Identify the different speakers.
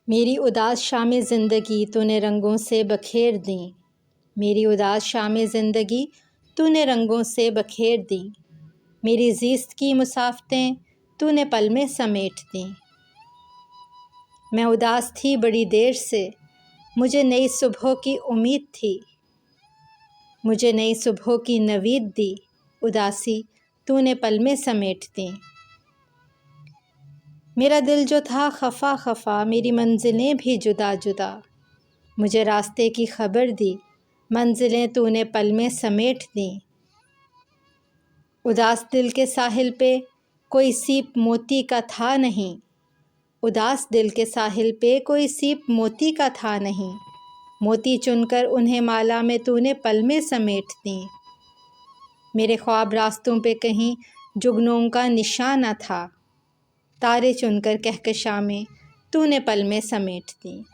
Speaker 1: میری اداس شام زندگی تو نے رنگوں سے بکھیر دیں، میری اداس شام زندگی تو نے رنگوں سے بکھیر دیں، میری زیست کی مسافتیں تو نے پل میں سمیٹ دیں۔ میں اداس تھی بڑی دیر سے، مجھے نئی صبحوں کی امید تھی، مجھے نئی صبحوں کی نوید دی، اداسی تو نے پل میں سمیٹ دیں۔ میرا دل جو تھا خفا خفا، میری منزلیں بھی جدا جدا، مجھے راستے کی خبر دی، منزلیں تو نے پل میں سمیٹ دیں۔ اداس دل کے ساحل پہ کوئی سیپ موتی کا تھا نہیں، اداس دل کے ساحل پہ کوئی سیپ موتی کا تھا نہیں، موتی چن کر انہیں مالا میں تو نے پل میں سمیٹ دیں۔ میرے خواب راستوں پہ کہیں جگنوں کا نشان نہ تھا، تارے چن کر کہکشاں میں تو نے پل میں سمیٹ دیں۔